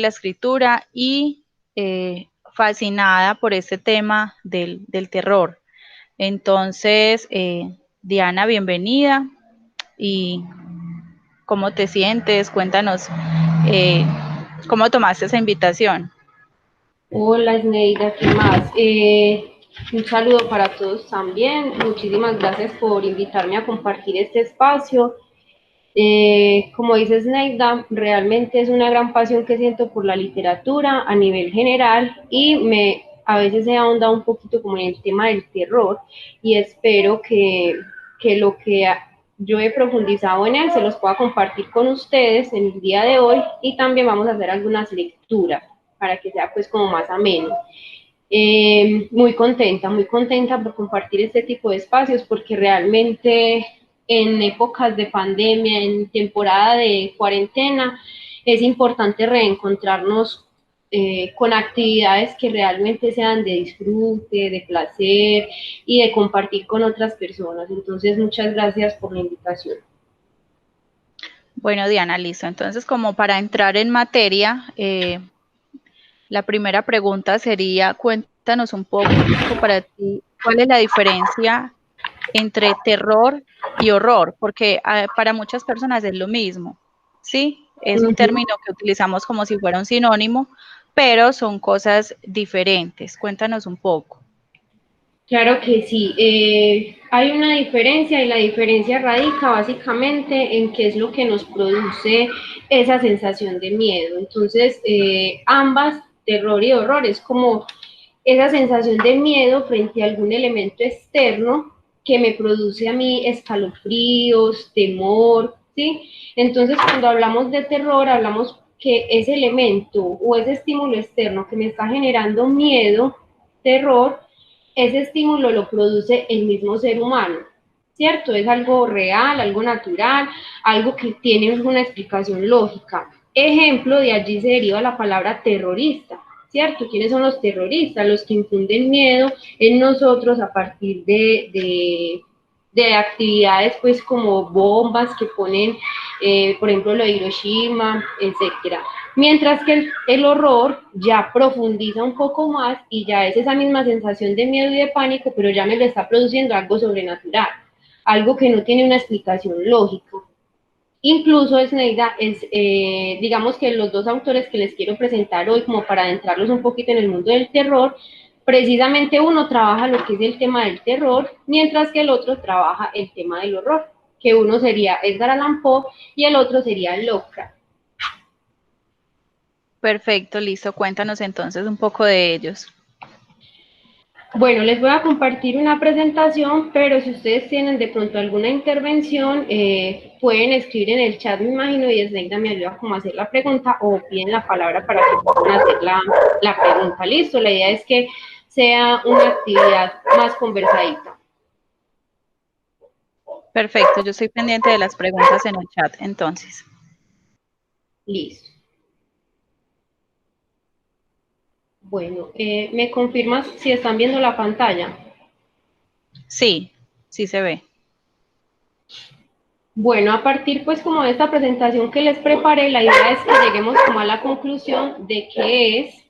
la escritura y fascinada por este tema del terror. Entonces, Diana, bienvenida y ¿cómo te sientes? Cuéntanos eh, cómo tomaste esa invitación. Hola, Sneida, ¿qué más? Un saludo para todos también. Muchísimas gracias por invitarme a compartir este espacio. Como dice Sneida, realmente es una gran pasión que siento por la literatura a nivel general y a veces he ahondado un poquito como en el tema del terror y espero que lo que yo he profundizado en él se los pueda compartir con ustedes en el día de hoy y también vamos a hacer algunas lecturas para que sea pues como más ameno. Muy contenta por compartir este tipo de espacios porque realmente en épocas de pandemia, en temporada de cuarentena, es importante reencontrarnos con actividades que realmente sean de disfrute, de placer y de compartir con otras personas. Entonces, muchas gracias por la invitación. Bueno, Diana, listo. Entonces, como para entrar en materia, la primera pregunta sería, cuéntanos un poco para ti, ¿cuál es la diferencia entre terror y horror? Porque para muchas personas es lo mismo, ¿sí? Es un Uh-huh. término que utilizamos como si fuera un sinónimo, pero son cosas diferentes. Cuéntanos un poco. Claro que sí, hay una diferencia y la diferencia radica básicamente en qué es lo que nos produce esa sensación de miedo. Entonces, ambas, terror y horror, es como esa sensación de miedo frente a algún elemento externo que me produce a mí escalofríos, temor, ¿sí? Entonces, cuando hablamos de terror, hablamos que ese elemento o ese estímulo externo que me está generando miedo, terror, ese estímulo lo produce el mismo ser humano, ¿cierto? Es algo real, algo natural, algo que tiene una explicación lógica. Ejemplo, de allí se deriva la palabra terrorista, ¿cierto? ¿Quiénes son los terroristas? Los que infunden miedo en nosotros a partir de actividades pues como bombas que ponen, por ejemplo, lo de Hiroshima, etcétera. Mientras que el horror ya profundiza un poco más y ya es esa misma sensación de miedo y de pánico, pero ya me lo está produciendo algo sobrenatural, algo que no tiene una explicación lógica. Incluso Sneida digamos que los dos autores que les quiero presentar hoy, como para adentrarlos un poquito en el mundo del terror, precisamente uno trabaja lo que es el tema del terror, mientras que el otro trabaja el tema del horror, que uno sería Edgar Allan Poe y el otro sería Lovecraft. Perfecto, listo. Cuéntanos entonces un poco de ellos. Bueno, les voy a compartir una presentación, pero si ustedes tienen de pronto alguna intervención, pueden escribir en el chat, me imagino, y Sneida me ayuda como a hacer la pregunta o piden la palabra para que puedan hacer la pregunta. Listo, la idea es que sea una actividad más conversadita. Perfecto, yo estoy pendiente de las preguntas en el chat, entonces. Listo. Bueno, ¿me confirmas si están viendo la pantalla? Sí, sí se ve. Bueno, a partir pues como de esta presentación que les preparé, la idea es que lleguemos como a la conclusión de qué es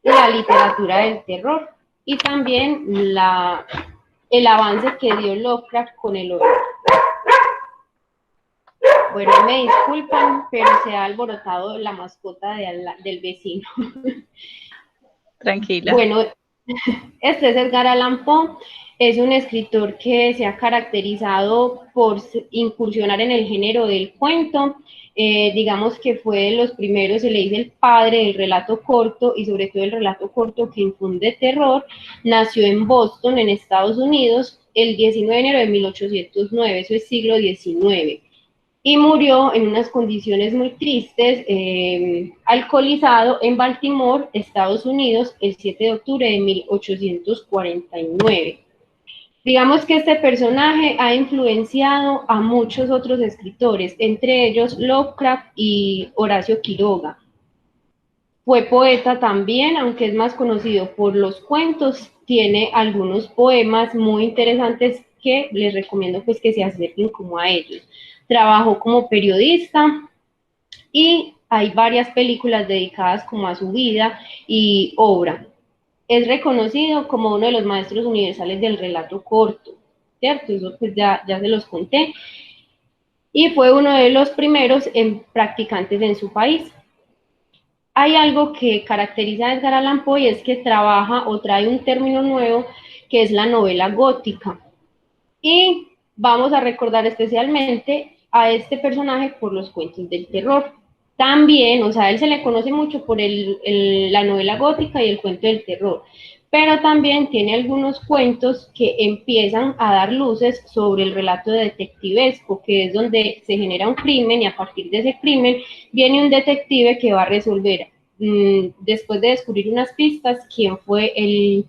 la literatura del terror y también el avance que dio Lovecraft con el horror. Bueno, me disculpan, pero se ha alborotado la mascota del vecino. Tranquila. Bueno, este es Edgar Allan Poe, es un escritor que se ha caracterizado por incursionar en el género del cuento, digamos que fue de los primeros, se le dice el padre del relato corto y sobre todo el relato corto que infunde terror. Nació en Boston, en Estados Unidos, el 19 de enero de 1809, eso es siglo XIX, y murió en unas condiciones muy tristes, alcoholizado en Baltimore, Estados Unidos, el 7 de octubre de 1849. Digamos que este personaje ha influenciado a muchos otros escritores, entre ellos Lovecraft y Horacio Quiroga. Fue poeta también, aunque es más conocido por los cuentos, tiene algunos poemas muy interesantes que les recomiendo pues que se acerquen como a ellos. Trabajó como periodista y hay varias películas dedicadas como a su vida y obra. Es reconocido como uno de los maestros universales del relato corto, ¿cierto? Eso pues ya se los conté. Y fue uno de los primeros practicantes en su país. Hay algo que caracteriza a Edgar Allan Poe y es que trabaja o trae un término nuevo que es la novela gótica. Y vamos a recordar especialmente a este personaje por los cuentos del terror. También, o sea, a él se le conoce mucho por la novela gótica y el cuento del terror, pero también tiene algunos cuentos que empiezan a dar luces sobre el relato de detectivesco, que es donde se genera un crimen y a partir de ese crimen viene un detective que va a resolver, después de descubrir unas pistas, quién fue el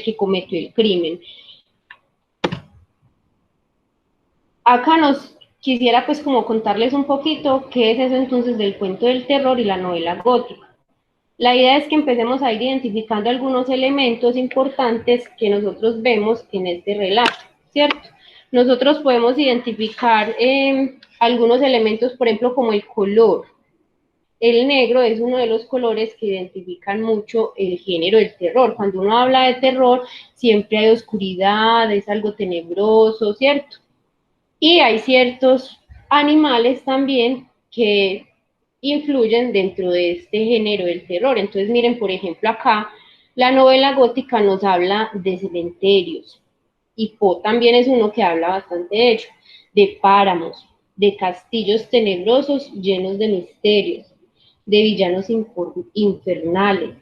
que cometió el crimen. Acá nos quisiera pues como contarles un poquito qué es eso entonces del cuento del terror y la novela gótica. La idea es que empecemos a ir identificando algunos elementos importantes que nosotros vemos en este relato, ¿cierto? Nosotros podemos identificar algunos elementos, por ejemplo, como el color. El negro es uno de los colores que identifican mucho el género del terror. Cuando uno habla de terror, siempre hay oscuridad, es algo tenebroso, ¿cierto? Y hay ciertos animales también que influyen dentro de este género del terror. Entonces, miren, por ejemplo, acá la novela gótica nos habla de cementerios y Poe también es uno que habla bastante de ello, de páramos, de castillos tenebrosos llenos de misterios, de villanos infernales,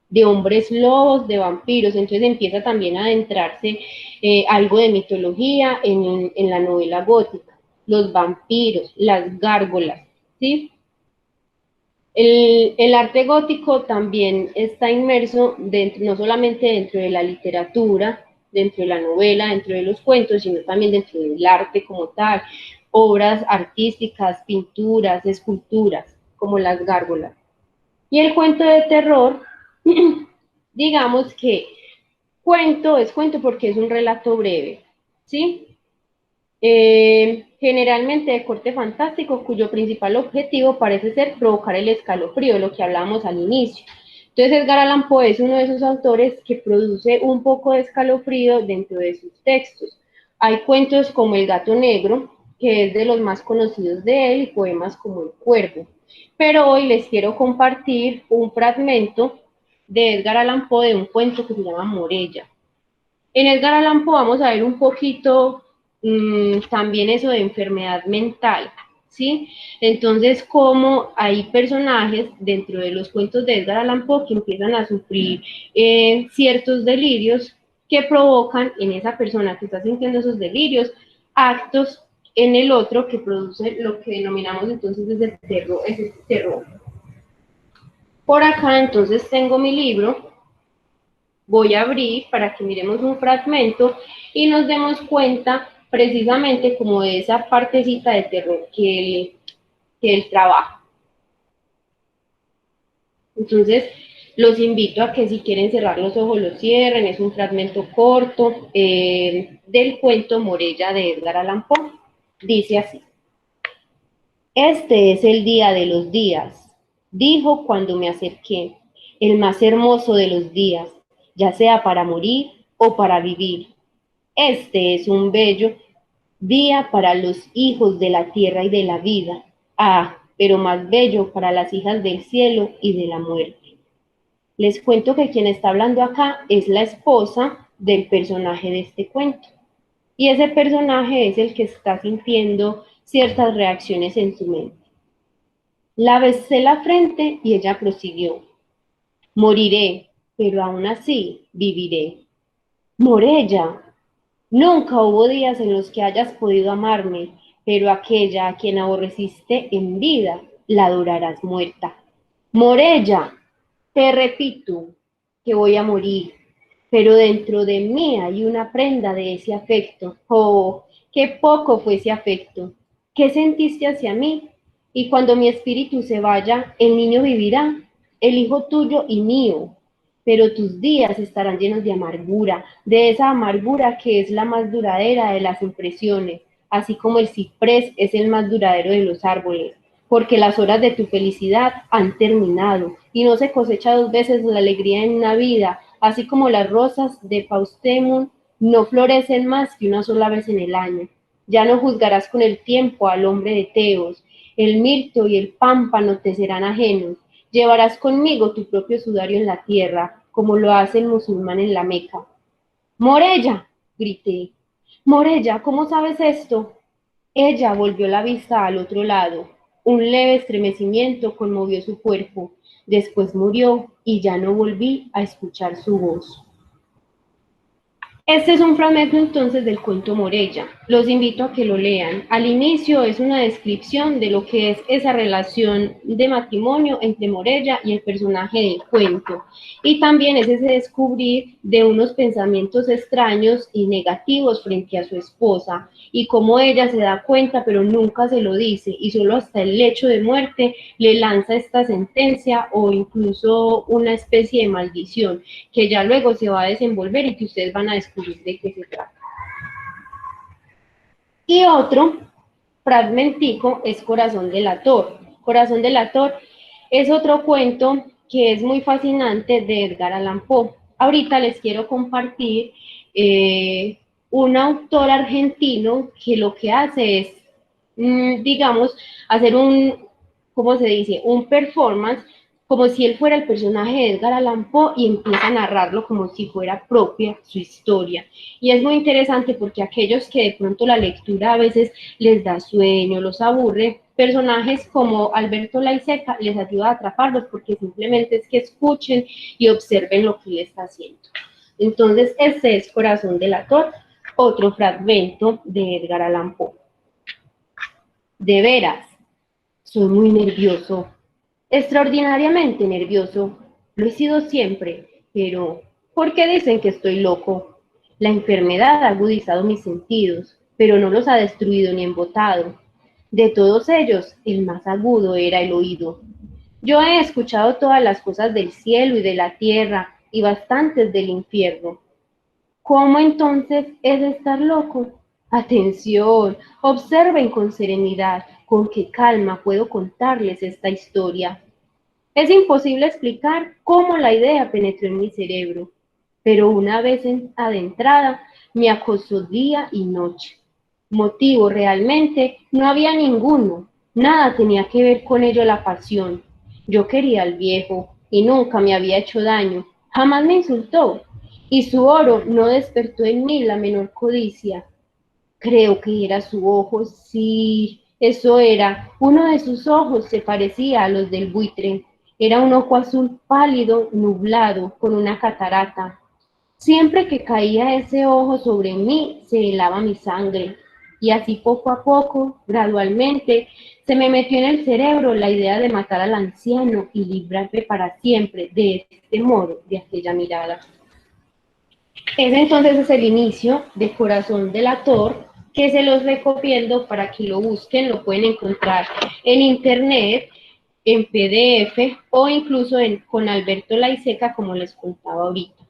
de hombres lobos, de vampiros. Entonces empieza también a adentrarse algo de mitología en la novela gótica, los vampiros, las gárgolas, ¿sí? El arte gótico también está inmerso dentro, no solamente dentro de la literatura, dentro de la novela, dentro de los cuentos, sino también dentro del arte como tal, obras artísticas, pinturas, esculturas, como las gárgolas. Y el cuento de terror, digamos que cuento es cuento porque es un relato breve, ¿sí? Generalmente de corte fantástico, cuyo principal objetivo parece ser provocar el escalofrío, lo que hablábamos al inicio. Entonces Edgar Allan Poe es uno de esos autores que produce un poco de escalofrío dentro de sus textos. Hay cuentos como El gato negro, que es de los más conocidos de él, y poemas como El cuervo. Pero hoy les quiero compartir un fragmento de Edgar Allan Poe de un cuento que se llama Morella. En Edgar Allan Poe vamos a ver un poquito también eso de enfermedad mental, ¿sí? Entonces, cómo hay personajes dentro de los cuentos de Edgar Allan Poe que empiezan a sufrir ciertos delirios que provocan en esa persona que está sintiendo esos delirios actos en el otro que produce lo que denominamos entonces ese terror. Por acá entonces tengo mi libro. Voy a abrir para que miremos un fragmento y nos demos cuenta precisamente como de esa partecita de terror que él trabaja. Entonces, los invito a que si quieren cerrar los ojos, los cierren. Es un fragmento corto del cuento Morella de Edgar Allan Poe. Dice así: Este es el día de los días, dijo cuando me acerqué, el más hermoso de los días, ya sea para morir o para vivir. Este es un bello día para los hijos de la tierra y de la vida. Ah, pero más bello para las hijas del cielo y de la muerte. Les cuento que quien está hablando acá es la esposa del personaje de este cuento. Y ese personaje es el que está sintiendo ciertas reacciones en su mente. La besé la frente y ella prosiguió. Moriré, pero aún así viviré. Morella, nunca hubo días en los que hayas podido amarme, pero aquella a quien aborreciste en vida, la adorarás muerta. Morella, te repito que voy a morir, pero dentro de mí hay una prenda de ese afecto. Oh, qué poco fue ese afecto. ¿Qué sentiste hacia mí? Y cuando mi espíritu se vaya, el niño vivirá, el hijo tuyo y mío, pero tus días estarán llenos de amargura, de esa amargura que es la más duradera de las impresiones, así como el ciprés es el más duradero de los árboles. porque las horas de tu felicidad han terminado y no se cosecha dos veces la alegría en una vida, así como las rosas de Paustemon no florecen más que una sola vez en el año. Ya no juzgarás con el tiempo al hombre de Teos, el mirto y el pámpano te serán ajenos. Llevarás conmigo tu propio sudario en la tierra, como lo hace el musulmán en la Meca. Morella, grité. Morella, ¿cómo sabes esto? Ella volvió la vista al otro lado. Un leve estremecimiento conmovió su cuerpo. Después murió y ya no volví a escuchar su voz. Este es un fragmento entonces del cuento Morella. Los invito a que lo lean. Al inicio es una descripción de lo que es esa relación de matrimonio entre Morella y el personaje del cuento. Y también es ese descubrir de unos pensamientos extraños y negativos frente a su esposa y cómo ella se da cuenta pero nunca se lo dice y solo hasta el lecho de muerte le lanza esta sentencia o incluso una especie de maldición que ya luego se va a desenvolver y que ustedes van a descubrir de qué se trata. Y otro fragmentico es Corazón delator. Corazón delator es otro cuento que es muy fascinante de Edgar Allan Poe. Ahorita les quiero compartir un autor argentino que lo que hace es, digamos, hacer ¿cómo se dice? Un performance como si él fuera el personaje de Edgar Allan Poe y empieza a narrarlo como si fuera propia su historia. Y es muy interesante porque aquellos que de pronto la lectura a veces les da sueño, los aburre, personajes como Alberto Laiseca les ayuda a atraparlos porque simplemente es que escuchen y observen lo que él está haciendo. Entonces, este es Corazón delator, otro fragmento de Edgar Allan Poe. De veras, soy muy nervioso. Extraordinariamente nervioso. Lo he sido siempre, pero ¿por qué dicen que estoy loco? La enfermedad ha agudizado mis sentidos, pero no los ha destruido ni embotado. De todos ellos, el más agudo era el oído. Yo he escuchado todas las cosas del cielo y de la tierra y bastantes del infierno. ¿Cómo entonces es estar loco? Atención, observen con serenidad, con qué calma puedo contarles esta historia. Es imposible explicar cómo la idea penetró en mi cerebro, pero una vez adentrada me acosó día y noche. Motivo realmente no había ninguno, nada tenía que ver con ello la pasión. Yo quería al viejo y nunca me había hecho daño, jamás me insultó, y su oro no despertó en mí la menor codicia. Creo que era su ojo, sí, eso era. Uno de sus ojos se parecía a los del buitre. Era un ojo azul pálido, nublado, con una catarata. Siempre que caía ese ojo sobre mí, se helaba mi sangre. Y así poco a poco, gradualmente, se me metió en el cerebro la idea de matar al anciano y librarme para siempre de este modo, de aquella mirada. Ese entonces es el inicio de Corazón delator, que se los recomiendo para que lo busquen, lo pueden encontrar en internet, en PDF o incluso con Alberto Laiseca, como les contaba ahorita.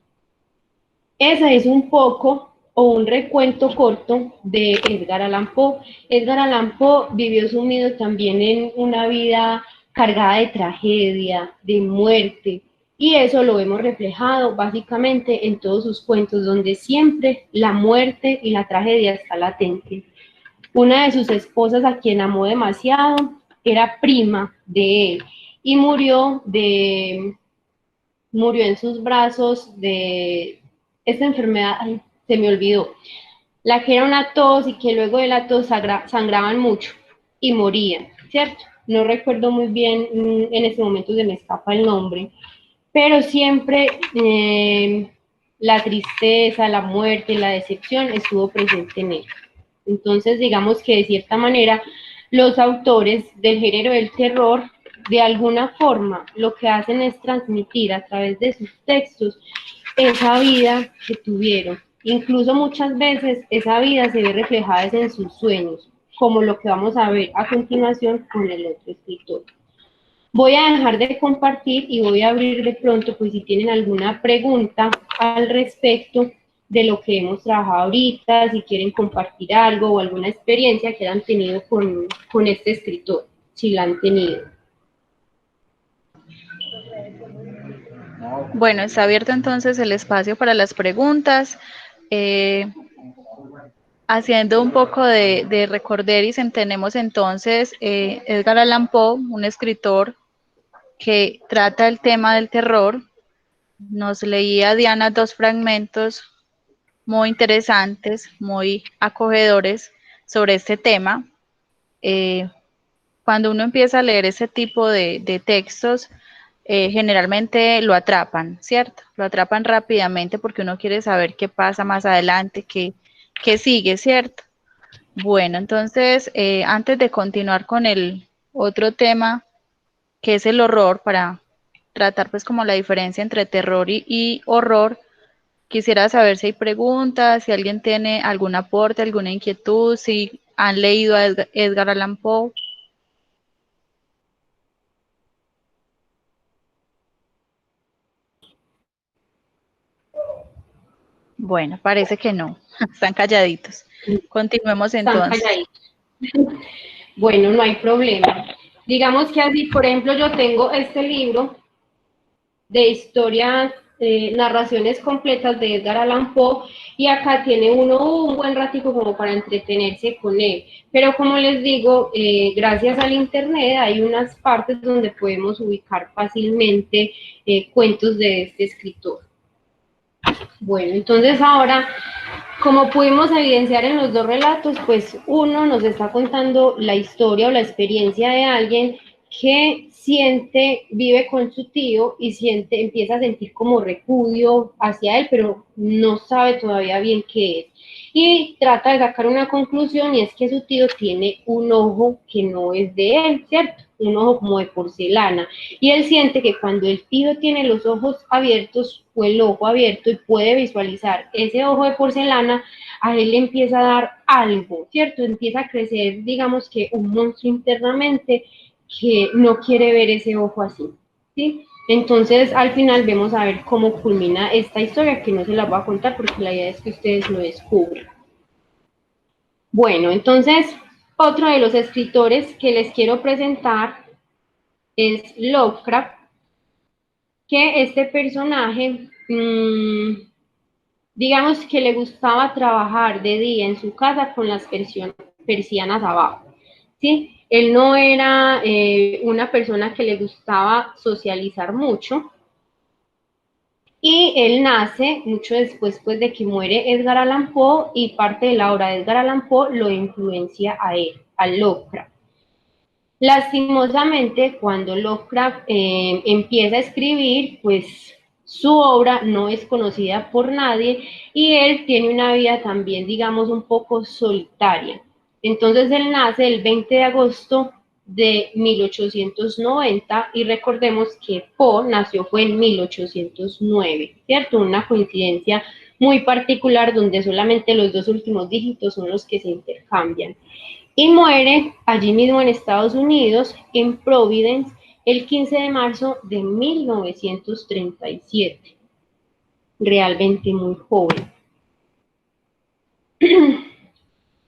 Ese es un poco o un recuento corto de Edgar Allan Poe. Edgar Allan Poe vivió sumido también en una vida cargada de tragedia, de muerte, y eso lo vemos reflejado básicamente en todos sus cuentos, donde siempre la muerte y la tragedia está latente. Una de sus esposas, a quien amó demasiado, era prima de él y murió en sus brazos de esta enfermedad, ay, se me olvidó, la que era una tos y que luego de la tos sangraban mucho y morían, ¿cierto? No recuerdo muy bien, en ese momento se me escapa el nombre, pero siempre la tristeza, la muerte, la decepción estuvo presente en él. Entonces, digamos que de cierta manera, los autores del género del terror, de alguna forma, lo que hacen es transmitir a través de sus textos esa vida que tuvieron. Incluso muchas veces esa vida se ve reflejada en sus sueños, como lo que vamos a ver a continuación con el otro escritor. Voy a dejar de compartir y voy a abrir de pronto, pues si tienen alguna pregunta al respecto de lo que hemos trabajado ahorita, si quieren compartir algo o alguna experiencia que hayan tenido con este escritor. si la han tenido. Bueno, está abierto entonces el espacio para las preguntas. Haciendo un poco de recorderis, tenemos entonces Edgar Allan Poe, un escritor que trata el tema del terror. Nos leía Diana dos fragmentos muy interesantes, muy acogedores sobre este tema. Cuando uno empieza a leer ese tipo de textos, generalmente lo atrapan, ¿cierto? Lo atrapan rápidamente porque uno quiere saber qué pasa más adelante, qué sigue, ¿cierto? Bueno, entonces, antes de continuar con el otro tema, que es el horror, para tratar pues como la diferencia entre terror y horror, quisiera saber si hay preguntas, si alguien tiene algún aporte, alguna inquietud, si han leído a Edgar Allan Poe. Bueno, parece que no, están calladitos. Continuemos Están entonces. calladitos. Bueno, no hay problema. Digamos que así, por ejemplo, yo tengo este libro de historias, narraciones completas de Edgar Allan Poe, y acá tiene uno un buen ratico como para entretenerse con él. Pero como les digo, gracias al internet hay unas partes donde podemos ubicar fácilmente cuentos de este escritor. Bueno, entonces ahora, como pudimos evidenciar en los dos relatos, pues uno nos está contando la historia o la experiencia de alguien que siente, vive con su tío y siente, empieza a sentir como repudio hacia él, pero no sabe todavía bien qué es. Y trata de sacar una conclusión, y es que su tío tiene un ojo que no es de él, ¿cierto? Un ojo como de porcelana. Y él siente que cuando el tío tiene los ojos abiertos o el ojo abierto y puede visualizar ese ojo de porcelana, a él le empieza a dar algo, ¿cierto? Empieza a crecer, digamos que un monstruo internamente que no quiere ver ese ojo así, ¿sí? Entonces, al final vemos a ver cómo culmina esta historia, que no se la voy a contar porque la idea es que ustedes lo descubran. Bueno, entonces, otro de los escritores que les quiero presentar es Lovecraft, que este personaje, digamos que le gustaba trabajar de día en su casa con las persianas abajo, ¿sí? Él no era una persona que le gustaba socializar mucho, y él nace mucho después pues, de que muere Edgar Allan Poe, y parte de la obra de Edgar Allan Poe lo influencia a él, a Lovecraft. Lastimosamente, cuando Lovecraft empieza a escribir, pues su obra no es conocida por nadie, y él tiene una vida también, digamos, un poco solitaria. Entonces él nace el 20 de agosto de 1890, y recordemos que Poe nació fue en 1809, ¿cierto? Una coincidencia muy particular donde solamente los dos últimos dígitos son los que se intercambian. Y muere allí mismo en Estados Unidos, en Providence, el 15 de marzo de 1937, realmente muy joven.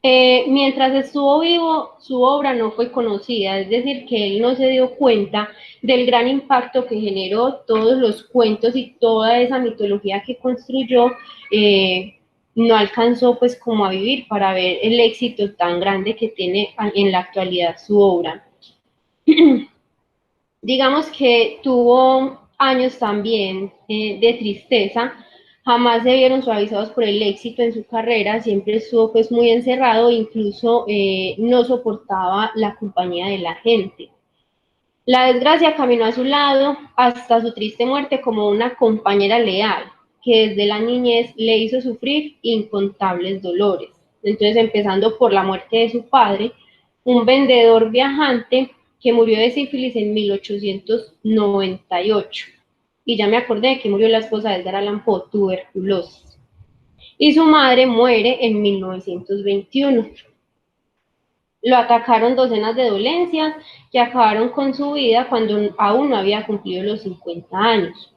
Mientras estuvo vivo, su obra no fue conocida, es decir, que él no se dio cuenta del gran impacto que generó todos los cuentos y toda esa mitología que construyó. No alcanzó pues como a vivir para ver el éxito tan grande que tiene en la actualidad su obra. Digamos que tuvo años también de tristeza, jamás se vieron suavizados por el éxito en su carrera, siempre estuvo pues muy encerrado, incluso no soportaba la compañía de la gente. La desgracia caminó a su lado hasta su triste muerte como una compañera leal, que desde la niñez le hizo sufrir incontables dolores. Entonces, empezando por la muerte de su padre, un vendedor viajante que murió de sífilis en 1898. Y ya me acordé que murió la esposa de Edgar Allan Poe, tuberculosis. Y su madre muere en 1921. Lo atacaron docenas de dolencias que acabaron con su vida cuando aún no había cumplido los 50 años.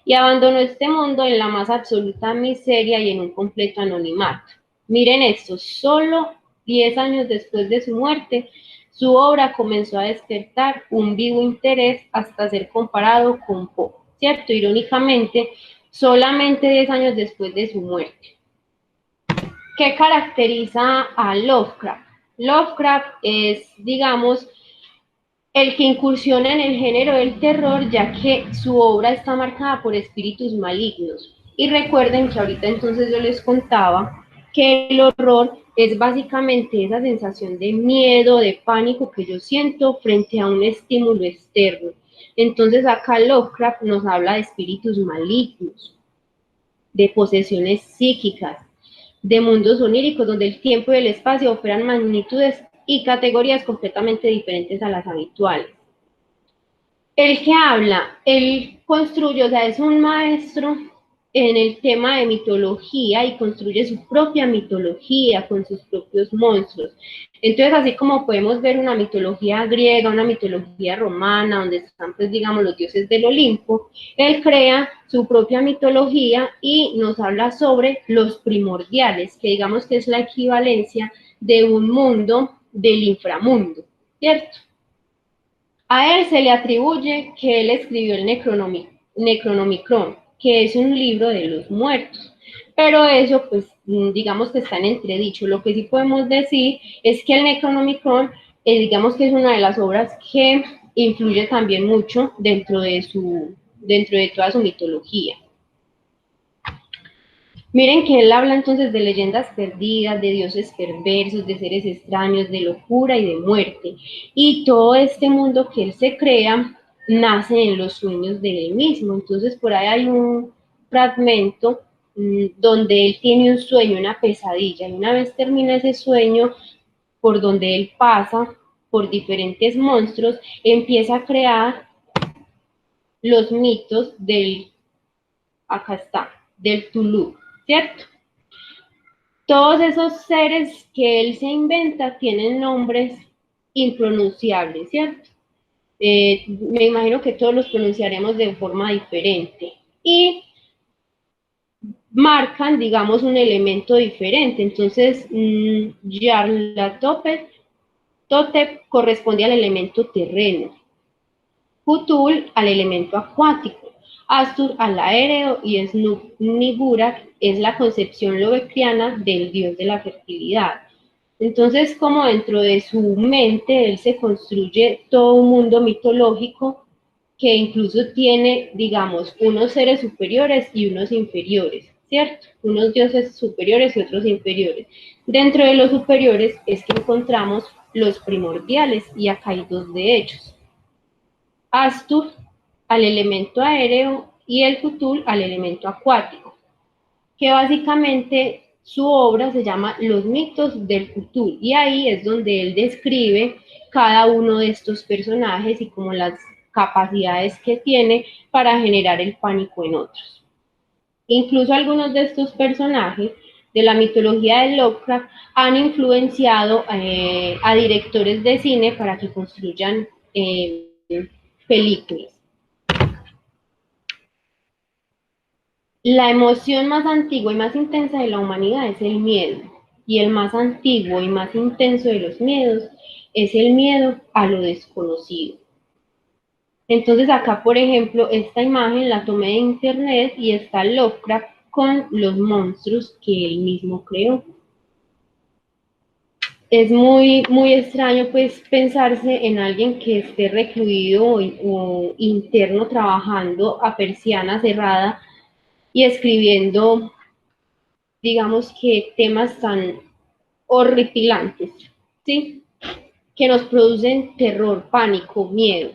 Y abandonó este mundo en la más absoluta miseria y en un completo anonimato. Miren esto, solo 10 años después de su muerte, Su obra comenzó a despertar un vivo interés hasta ser comparado con Poe, ¿cierto? Irónicamente, solamente 10 años después de su muerte. ¿Qué caracteriza a Lovecraft? Lovecraft es, digamos, el que incursiona en el género del terror, ya que su obra está marcada por espíritus malignos. Y recuerden que ahorita entonces yo les contaba que el horror es básicamente esa sensación de miedo, de pánico que yo siento frente a un estímulo externo. Entonces acá Lovecraft nos habla de espíritus malignos, de posesiones psíquicas, de mundos oníricos donde el tiempo y el espacio operan magnitudes y categorías completamente diferentes a las habituales. El que habla, él construye, o sea, es un maestro en el tema de mitología y construye su propia mitología con sus propios monstruos. Entonces, así como podemos ver una mitología griega, una mitología romana, donde están, pues, digamos, los dioses del Olimpo, él crea su propia mitología y nos habla sobre los primordiales, que digamos que es la equivalencia de un mundo del inframundo, ¿cierto? A él se le atribuye que él escribió el Necronomicon, que es un libro de los muertos. Pero eso, pues, digamos que está en entredicho. Lo que sí podemos decir es que el Necronomicon, digamos que es una de las obras que influye también mucho dentro de toda su mitología. Miren que él habla entonces de leyendas perdidas, de dioses perversos, de seres extraños, de locura y de muerte. Y todo este mundo que él se crea nace en los sueños de él mismo. Entonces por ahí hay un fragmento donde él tiene un sueño, una pesadilla, y una vez termina ese sueño, por donde él pasa por diferentes monstruos, empieza a crear los mitos acá está, del Tulu, ¿cierto? Todos esos seres que él se inventa tienen nombres impronunciables, ¿cierto? Me imagino que todos los pronunciaremos de forma diferente y marcan, digamos, un elemento diferente. Entonces, Yarlatotep corresponde al elemento terreno, Cthulhu al elemento acuático, Astur al aéreo y Snub-Niggurath es la concepción lovecraftiana del dios de la fertilidad. Entonces, como dentro de su mente él se construye todo un mundo mitológico que incluso tiene, digamos, unos seres superiores y unos inferiores, ¿cierto? Unos dioses superiores y otros inferiores. Dentro de los superiores es que encontramos los primordiales y acá hay dos de ellos. Astur al elemento aéreo y el Cthulhu al elemento acuático, que básicamente su obra se llama Los mitos del Cthulhu, y ahí es donde él describe cada uno de estos personajes y como las capacidades que tiene para generar el pánico en otros. Incluso algunos de estos personajes de la mitología de Lovecraft han influenciado a directores de cine para que construyan películas. La emoción más antigua y más intensa de la humanidad es el miedo, y el más antiguo y más intenso de los miedos es el miedo a lo desconocido. Entonces acá, por ejemplo, esta imagen la tomé de internet y está Lovecraft con los monstruos que él mismo creó. Es muy, muy extraño pues pensarse en alguien que esté recluido o interno trabajando a persiana cerrada y escribiendo, digamos que temas tan horripilantes, ¿sí? Que nos producen terror, pánico, miedo,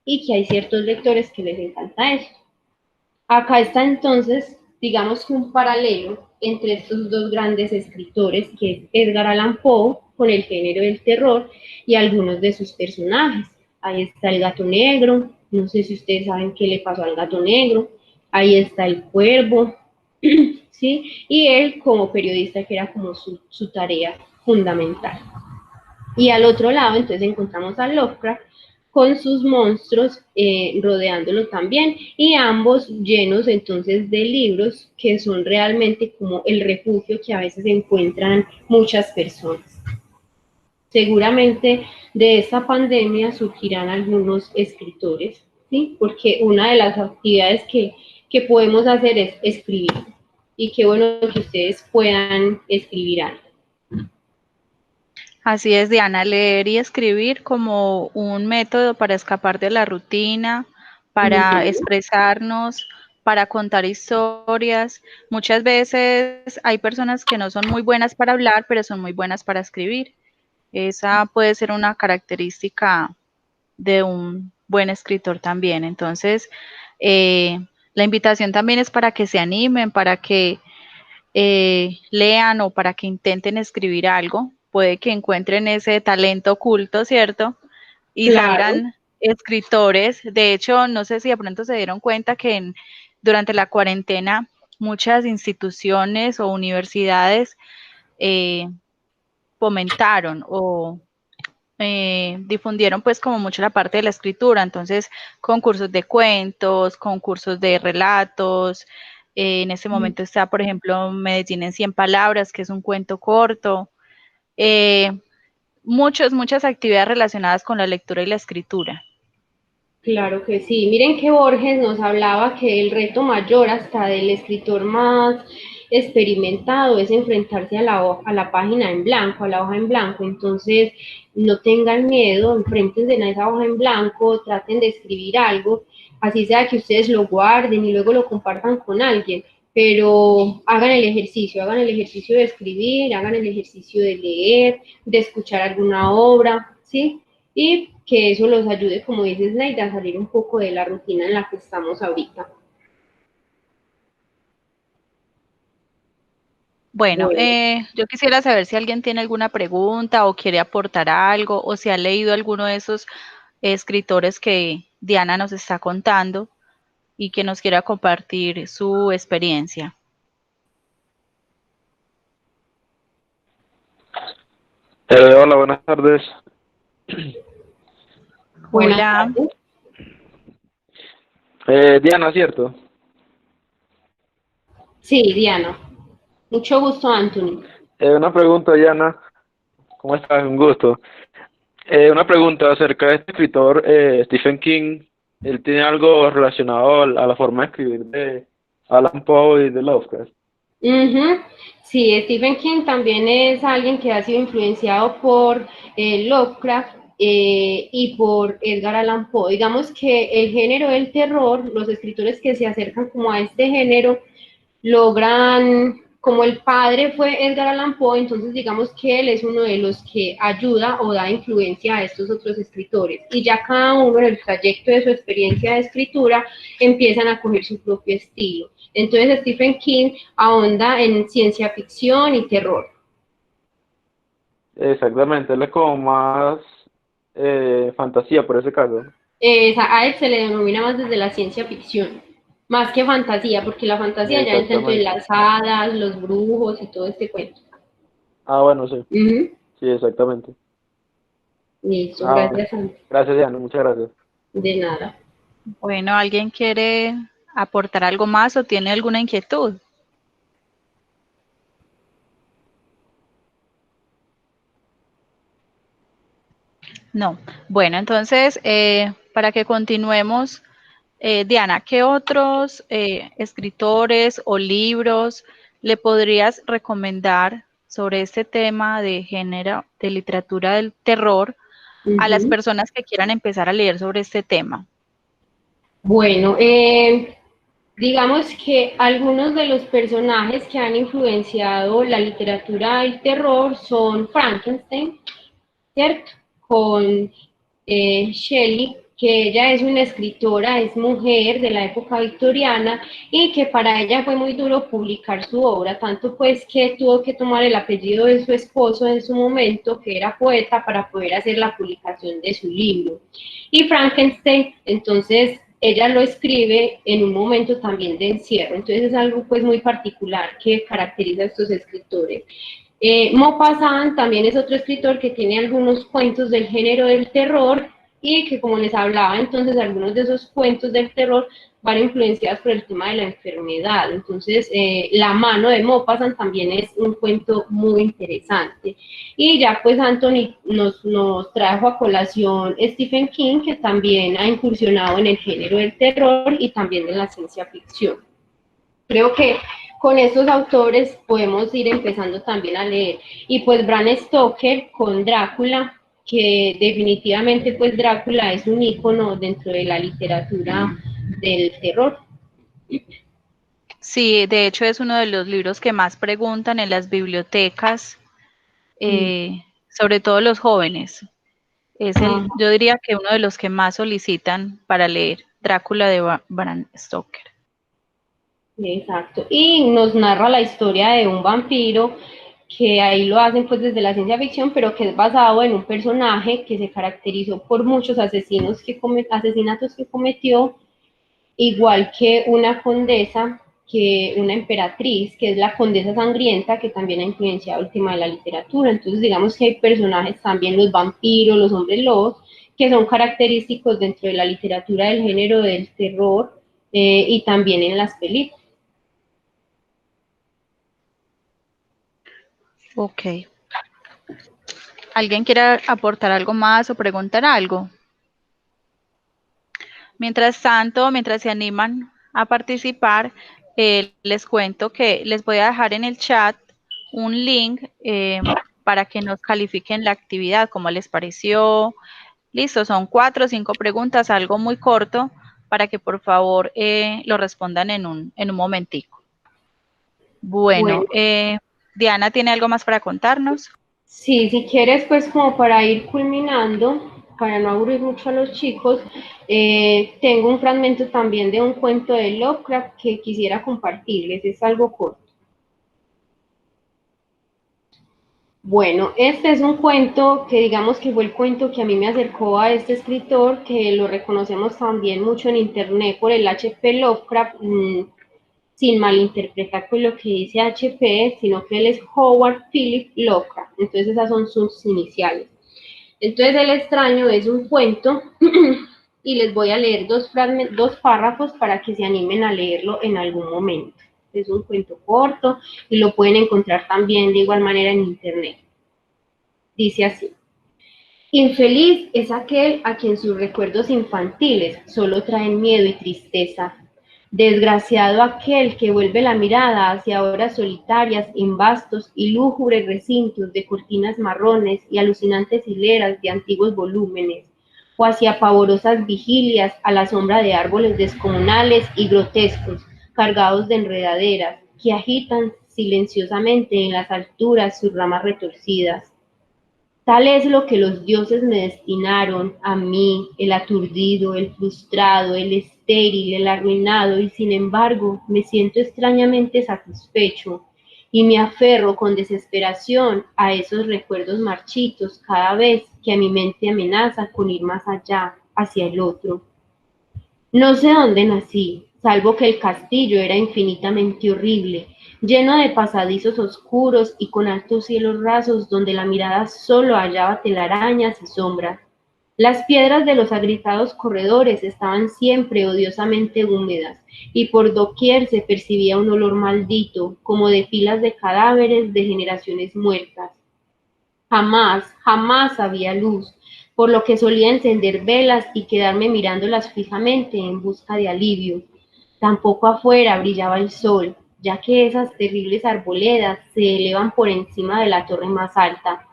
y que hay ciertos lectores que les encanta eso. Acá está entonces, digamos que un paralelo entre estos dos grandes escritores, que es Edgar Allan Poe, con el género del terror, y algunos de sus personajes. Ahí está el gato negro, no sé si ustedes saben qué le pasó al gato negro, ahí está el cuervo, ¿sí? Y él como periodista, que era como su tarea fundamental. Y al otro lado, entonces encontramos a Lovecraft con sus monstruos rodeándolo también, y ambos llenos entonces de libros que son realmente como el refugio que a veces encuentran muchas personas. seguramente de esta pandemia surgirán algunos escritores, ¿sí? Porque una de las actividades que podemos hacer es escribir. Y qué bueno que ustedes puedan escribir algo. Así es, Diana, leer y escribir como un método para escapar de la rutina, para expresarnos, para contar historias. Muchas veces hay personas que no son muy buenas para hablar, pero son muy buenas para escribir. Esa puede ser una característica de un buen escritor también. Entonces, la invitación también es para que se animen, para que lean o para que intenten escribir algo. Puede que encuentren ese talento oculto, ¿cierto? Y Claro. salgan escritores. De hecho, no sé si de pronto se dieron cuenta que durante la cuarentena muchas instituciones o universidades fomentaron o difundieron pues como mucho la parte de la escritura, entonces concursos de cuentos, concursos de relatos, en este momento está por ejemplo Medellín en 100 palabras, que es un cuento corto, muchas actividades relacionadas con la lectura y la escritura. Claro que sí. Miren que Borges nos hablaba que el reto mayor hasta del escritor más experimentado es enfrentarse a la página en blanco, a la hoja en blanco. Entonces, no tengan miedo, enfréntense a esa hoja en blanco, traten de escribir algo, así sea que ustedes lo guarden y luego lo compartan con alguien, pero hagan el ejercicio de escribir, hagan el ejercicio de leer, de escuchar alguna obra, ¿sí? Y que eso los ayude, como dices, Neida, a salir un poco de la rutina en la que estamos ahorita. Bueno, Bueno, yo quisiera saber si alguien tiene alguna pregunta o quiere aportar algo o si ha leído alguno de esos escritores que Diana nos está contando y que nos quiera compartir su experiencia. Hola, buenas tardes. buenas Hola. tardes. Diana, ¿cierto? Sí, Diana. Mucho gusto, Anthony. Una pregunta, Diana. ¿Cómo estás? Un gusto. Una pregunta acerca de este escritor, Stephen King. ¿Él tiene algo relacionado a la forma de escribir de Alan Poe y de Lovecraft? Sí, Stephen King también es alguien que ha sido influenciado por Lovecraft y por Edgar Allan Poe. Digamos que el género del terror, los escritores que se acercan como a este género, logran, como el padre fue Edgar Allan Poe, entonces digamos que él es uno de los que ayuda o da influencia a estos otros escritores. Y ya cada uno en el trayecto de su experiencia de escritura empiezan a coger su propio estilo. Entonces Stephen King ahonda en ciencia ficción y terror. Exactamente, él es como más fantasía por ese caso. A él se le denomina más desde la ciencia ficción, más que fantasía, porque la fantasía ya entra entre Exactamente. las hadas, los brujos y todo este cuento. Ah, bueno, sí. Uh-huh. Sí, exactamente. Listo, Ah, bueno. gracias, Santi. Gracias, Diana. Muchas gracias. De nada. Bueno, ¿alguien quiere aportar algo más o tiene alguna inquietud? No. Bueno, entonces, para que continuemos, Diana, ¿qué otros escritores o libros le podrías recomendar sobre este tema de género, de literatura del terror, a las Uh-huh. personas que quieran empezar a leer sobre este tema? Bueno, digamos que algunos de los personajes que han influenciado la literatura del terror son Frankenstein, ¿cierto? Con Shelley, que ella es una escritora, es mujer de la época victoriana y que para ella fue muy duro publicar su obra, tanto pues que tuvo que tomar el apellido de su esposo en su momento, que era poeta, para poder hacer la publicación de su libro. Y Frankenstein, entonces, ella lo escribe en un momento también de encierro, entonces es algo pues muy particular que caracteriza a estos escritores. Maupassant también es otro escritor que tiene algunos cuentos del género del terror y que, como les hablaba entonces, algunos de esos cuentos del terror van influenciadas por el tema de la enfermedad. Entonces, La mano de Maupassant también es un cuento muy interesante. Y ya pues Anthony nos trajo a colación Stephen King, que también ha incursionado en el género del terror y también en la ciencia ficción. Creo que con estos autores podemos ir empezando también a leer. Y pues Bram Stoker con Drácula, que definitivamente pues Drácula es un ícono dentro de la literatura del terror. Sí, de hecho es uno de los libros que más preguntan en las bibliotecas, sobre todo los jóvenes. Yo diría que uno de los que más solicitan para leer, Drácula de Bram Stoker. Exacto. Y nos narra la historia de un vampiro que ahí lo hacen pues desde la ciencia ficción, pero que es basado en un personaje que se caracterizó por muchos asesinatos que cometió, igual que una condesa, que una emperatriz, que es la condesa sangrienta, que también ha influenciado el tema de la literatura. Entonces digamos que hay personajes también, los vampiros, los hombres lobos, que son característicos dentro de la literatura del género del terror, y también en las películas. Ok. ¿Alguien quiere aportar algo más o preguntar algo? Mientras tanto, mientras se animan a participar, les cuento que les voy a dejar en el chat un link para que nos califiquen la actividad, cómo les pareció. Listo, son 4 o 5 preguntas, algo muy corto, para que por favor lo respondan en un momentico. Bueno, Diana, ¿tiene algo más para contarnos? Sí, si quieres, pues como para ir culminando, para no aburrir mucho a los chicos, tengo un fragmento también de un cuento de Lovecraft que quisiera compartirles, es algo corto. Bueno, este es un cuento que digamos que fue el cuento que a mí me acercó a este escritor, que lo reconocemos también mucho en internet por el H.P. Lovecraft, sin malinterpretar pues lo que dice H.P., sino que él es Howard Philip Lovecraft, entonces esas son sus iniciales. Entonces El extraño es un cuento y les voy a leer dos párrafos para que se animen a leerlo en algún momento. Es un cuento corto y lo pueden encontrar también de igual manera en internet. Dice así: infeliz es aquel a quien sus recuerdos infantiles solo traen miedo y tristeza. Desgraciado aquel que vuelve la mirada hacia horas solitarias en vastos y lúgubres recintos de cortinas marrones y alucinantes hileras de antiguos volúmenes, o hacia pavorosas vigilias a la sombra de árboles descomunales y grotescos, cargados de enredaderas, que agitan silenciosamente en las alturas sus ramas retorcidas. Tal es lo que los dioses me destinaron a mí, el aturdido, el frustrado, el estéril, el arruinado, y sin embargo me siento extrañamente satisfecho y me aferro con desesperación a esos recuerdos marchitos cada vez que a mi mente amenaza con ir más allá, hacia el otro. No sé dónde nací, salvo que el castillo era infinitamente horrible, lleno de pasadizos oscuros y con altos cielos rasos donde la mirada solo hallaba telarañas y sombras. Las piedras de los agrietados corredores estaban siempre odiosamente húmedas, y por doquier se percibía un olor maldito, como de filas de cadáveres de generaciones muertas. Jamás, jamás había luz, por lo que solía encender velas y quedarme mirándolas fijamente en busca de alivio. Tampoco afuera brillaba el sol, ya que esas terribles arboledas se elevan por encima de la torre más alta.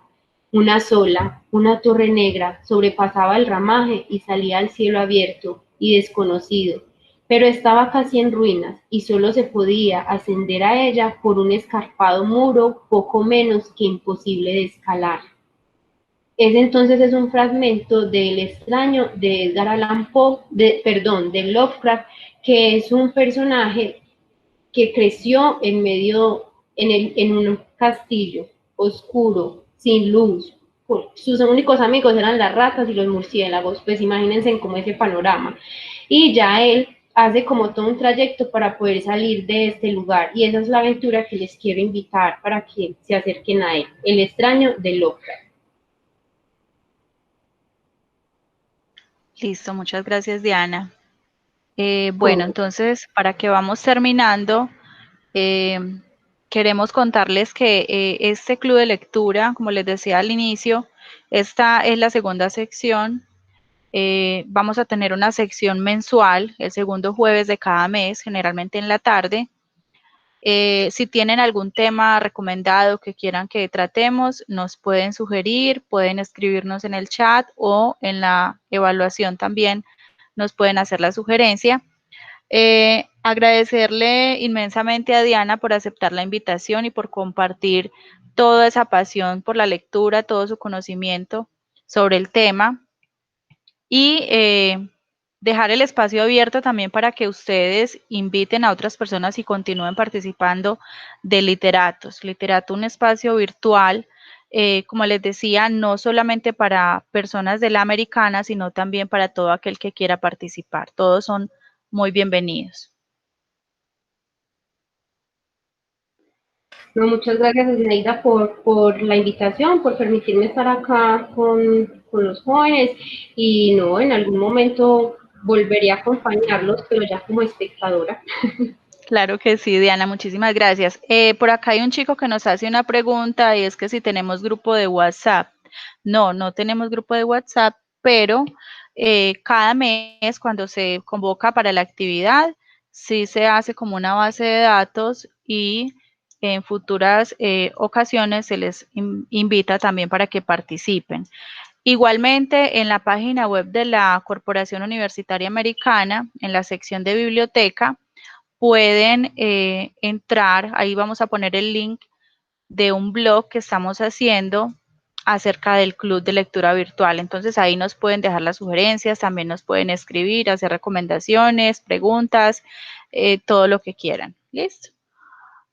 Una sola, una torre negra, sobrepasaba el ramaje y salía al cielo abierto y desconocido, pero estaba casi en ruinas y solo se podía ascender a ella por un escarpado muro poco menos que imposible de escalar. Ese entonces es un fragmento del extraño de Edgar Allan Poe, de Lovecraft, que es un personaje que creció en medio, en un castillo oscuro, sin luz. Sus únicos amigos eran las ratas y los murciélagos, pues imagínense en cómo ese panorama. Y ya él hace como todo un trayecto para poder salir de este lugar. Y esa es la aventura que les quiero invitar para que se acerquen a él, El extraño de Lovecraft. Listo, muchas gracias, Diana. Bueno, entonces, para que vamos terminando, queremos contarles que este club de lectura, como les decía al inicio, esta es la segunda sección. Vamos a tener una sección mensual, el segundo jueves de cada mes, generalmente en la tarde. Si tienen algún tema recomendado que quieran que tratemos, nos pueden sugerir, pueden escribirnos en el chat o en la evaluación también nos pueden hacer la sugerencia. Agradecerle inmensamente a Diana por aceptar la invitación y por compartir toda esa pasión por la lectura, todo su conocimiento sobre el tema y dejar el espacio abierto también para que ustedes inviten a otras personas y continúen participando de Literatos. Literato, un espacio virtual, como les decía, no solamente para personas de la americana, sino también para todo aquel que quiera participar. Todos son muy bienvenidos. No, muchas gracias, Zinaida, por la invitación, por permitirme estar acá con los jóvenes y no, en algún momento volvería a acompañarlos, pero ya como espectadora. Claro que sí, Diana, muchísimas gracias. Por acá hay un chico que nos hace una pregunta y es que si tenemos grupo de WhatsApp. No, no tenemos grupo de WhatsApp, pero cada mes cuando se convoca para la actividad, sí se hace como una base de datos y en futuras ocasiones se les invita también para que participen. Igualmente, en la página web de la Corporación Universitaria Americana, en la sección de biblioteca, pueden entrar, ahí vamos a poner el link de un blog que estamos haciendo acerca del club de lectura virtual. Entonces ahí nos pueden dejar las sugerencias, también nos pueden escribir, hacer recomendaciones, preguntas, todo lo que quieran. ¿Listo?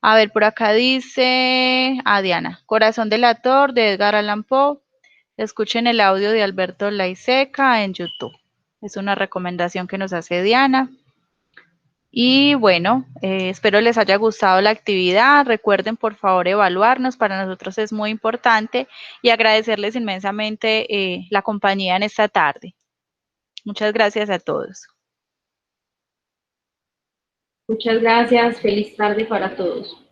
A ver, por acá dice, Diana, Corazón delator de Edgar Allan Poe. Escuchen el audio de Alberto Laiseca en YouTube. Es una recomendación que nos hace Diana. Y bueno, espero les haya gustado la actividad. Recuerden por favor evaluarnos, para nosotros es muy importante y agradecerles inmensamente la compañía en esta tarde. Muchas gracias a todos. Muchas gracias, feliz tarde para todos.